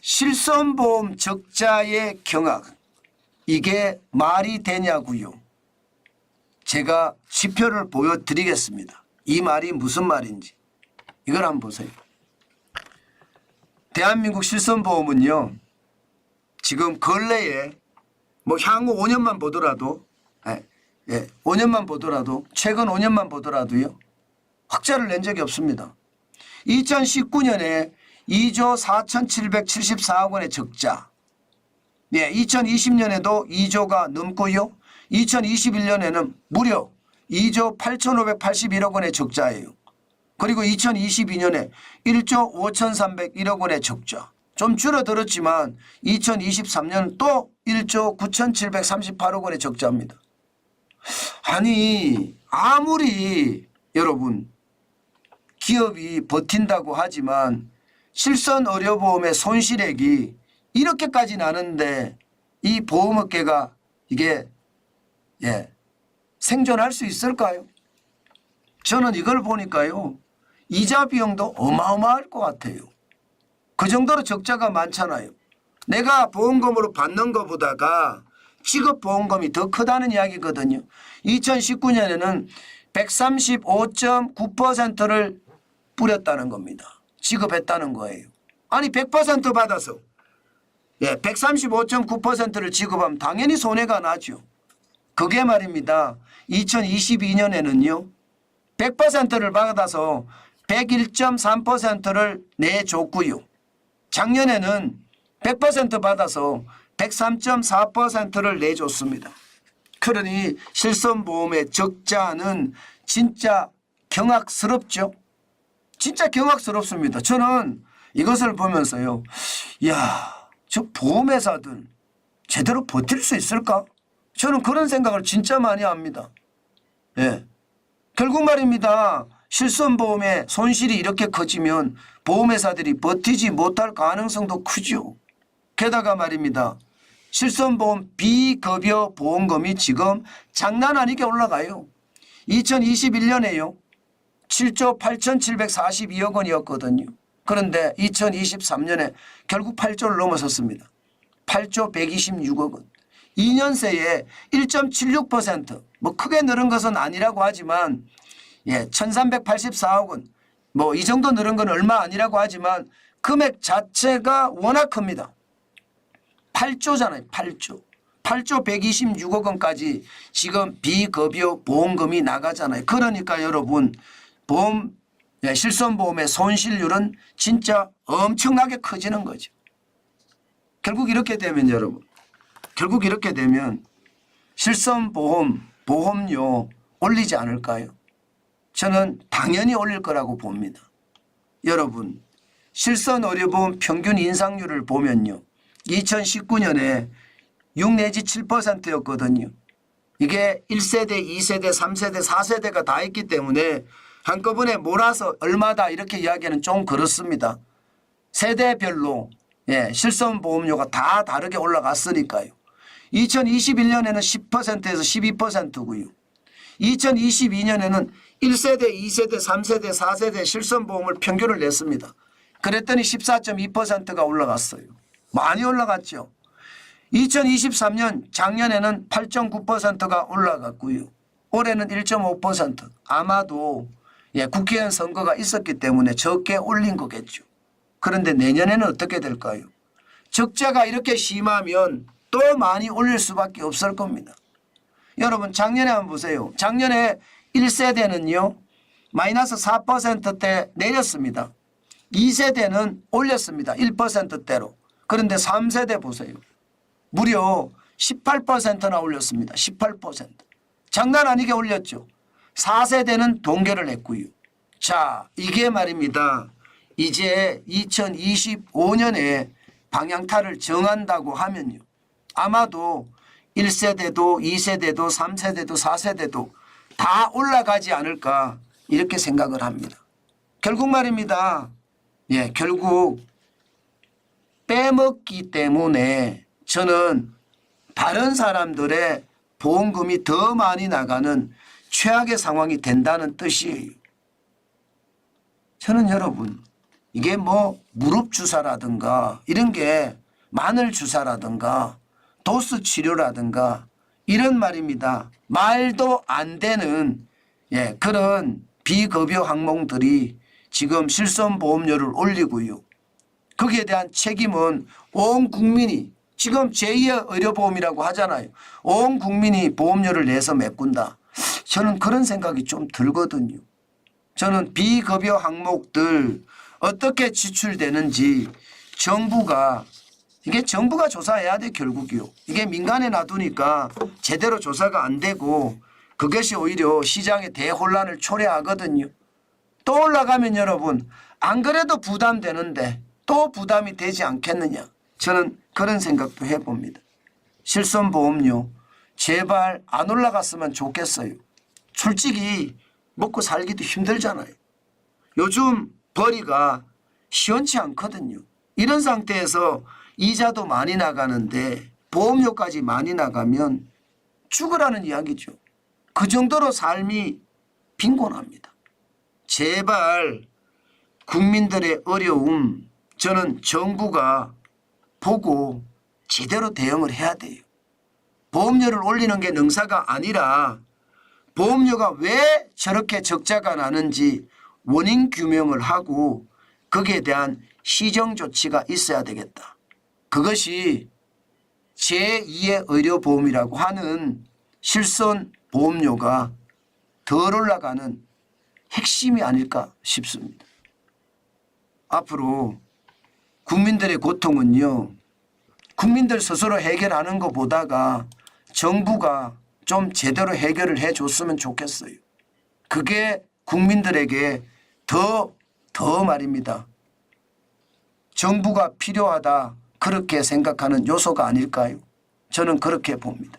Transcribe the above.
실손보험 적자의 경악, 이게 말이 되냐고요. 제가 지표를 보여드리겠습니다. 이 말이 무슨 말인지 이걸 한번 보세요. 대한민국 실손보험은요, 지금 근래에 뭐 향후 5년만 보더라도 5년만 보더라도 최근 5년만 보더라도요 흑자를 낸 적이 없습니다. 2019년에 2조 4,774억 원의 적자, 2020년에도 2조가 넘고요. 2021년에는 무려 2조 8,581억 원의 적자예요. 그리고 2022년에 1조 5,301억 원의 적자. 좀 줄어들었지만 2023년 또 1조 9,738억 원의 적자입니다. 아니 아무리 여러분 기업이 버틴다고 하지만 실손의료보험의 손실액이 이렇게까지 나는데 이 보험업계가 이게 생존할 수 있을까요? 저는 이걸 보니까요 이자 비용도 어마어마할 것 같아요. 그 정도로 적자가 많잖아요. 내가 보험금으로 받는 것보다가 지급보험금이 더 크다는 이야기거든요. 2019년에는 135.9%를 뿌렸다는 겁니다. 지급했다는 거예요. 아니 100% 받아서 135.9%를 지급하면 당연히 손해가 나죠. 그게 말입니다. 2022년에는요 100%를 받아서 101.3%를 내줬고요. 작년에는 100% 받아서 103.4%를 내줬습니다. 그러니 실손보험의 적자는 진짜 경악스럽죠. 진짜 경악스럽습니다. 저는 이것을 보면서요. 이야, 저 보험회사들 제대로 버틸 수 있을까? 저는 그런 생각을 진짜 많이 합니다. 결국 말입니다. 실손보험의 손실이 이렇게 커지면 보험회사들이 버티지 못할 가능성도 크죠. 게다가 말입니다. 실손보험 비급여 보험금이 지금 장난 아니게 올라가요. 2021년에요. 7조 8,742억 원이었거든요. 그런데 2023년에 결국 8조를 넘어섰습니다. 8조 126억 원. 2년 새에 1.76%, 뭐 크게 늘은 것은 아니라고 하지만 1,384억 원, 뭐 이 정도 늘은 건 얼마 아니라고 하지만 금액 자체가 워낙 큽니다. 8조잖아요. 8조. 8조 126억 원까지 지금 비급여 보험금이 나가잖아요. 그러니까 여러분 보험 실손보험의 손실률은 진짜 엄청나게 커지는 거죠. 결국 이렇게 되면 여러분, 결국 이렇게 되면 실손보험 보험료 올리지 않을까요? 저는 당연히 올릴 거라고 봅니다. 여러분 실손의료보험 평균 인상률을 보면요. 2019년에 6 내지 7%였거든요. 이게 1세대, 2세대, 3세대, 4세대가 다 있기 때문에 한꺼번에 몰아서 얼마다 이렇게 이야기하는 좀 그렇습니다. 세대별로 실손보험료가 다 다르게 올라갔으니까요. 2021년에는 10%에서 12%고요. 2022년에는 1세대, 2세대, 3세대, 4세대 실손보험을 평균을 냈습니다. 그랬더니 14.2%가 올라갔어요. 많이 올라갔죠. 2023년 작년에는 8.9%가 올라갔고요. 올해는 1.5%. 아마도 국회의원 선거가 있었기 때문에 적게 올린 거겠죠. 그런데 내년에는 어떻게 될까요? 적자가 이렇게 심하면 또 많이 올릴 수밖에 없을 겁니다. 여러분 작년에 한번 보세요. 작년에 1세대는요. 마이너스 4%대 내렸습니다. 2세대는 올렸습니다. 1%대로. 그런데 3세대 보세요. 무려 18%나 올렸습니다. 18%. 장난 아니게 올렸죠. 4세대는 동결을 했고요. 자, 이게 말입니다. 이제 2025년에 방향타를 정한다고 하면요. 아마도 1세대도 2세대도 3세대도 4세대도 다 올라가지 않을까 이렇게 생각을 합니다. 결국 말입니다. 결국 빼먹기 때문에 저는 다른 사람들의 보험금이 더 많이 나가는 최악의 상황이 된다는 뜻이에요. 저는 여러분 이게 뭐 무릎 주사라든가 이런 게 마늘 주사라든가 도수 치료라든가 이런 말입니다. 말도 안 되는 그런 비급여 항목들이 지금 실손보험료를 올리고요. 거기에 대한 책임은 온 국민이 지금 제2의 의료보험이라고 하잖아요. 온 국민이 보험료를 내서 메꾼다. 저는 그런 생각이 좀 들거든요. 저는 비급여 항목들 어떻게 지출되는지 정부가 조사해야 돼 결국이요. 이게 민간에 놔두니까 제대로 조사가 안 되고 그것이 오히려 시장에 대혼란을 초래하거든요. 또 올라가면 여러분 안 그래도 부담되는데 또 부담이 되지 않겠느냐. 저는 그런 생각도 해봅니다. 실손보험료 제발 안 올라갔으면 좋겠어요. 솔직히 먹고 살기도 힘들잖아요. 요즘 벌이가 시원치 않거든요. 이런 상태에서 이자도 많이 나가는데 보험료까지 많이 나가면 죽으라는 이야기죠. 그 정도로 삶이 빈곤합니다. 제발 국민들의 어려움 저는 정부가 보고 제대로 대응을 해야 돼요. 보험료를 올리는 게 능사가 아니라 보험료가 왜 저렇게 적자가 나는지 원인 규명을 하고 거기에 대한 시정 조치가 있어야 되겠다. 그것이 제2의 의료보험이라고 하는 실손보험료가 덜 올라가는 핵심이 아닐까 싶습니다. 앞으로 국민들의 고통은요. 국민들 스스로 해결하는 것보다가 정부가 좀 제대로 해결을 해줬으면 좋겠어요. 그게 국민들에게 더 말입니다. 정부가 필요하다 그렇게 생각하는 요소가 아닐까요? 저는 그렇게 봅니다.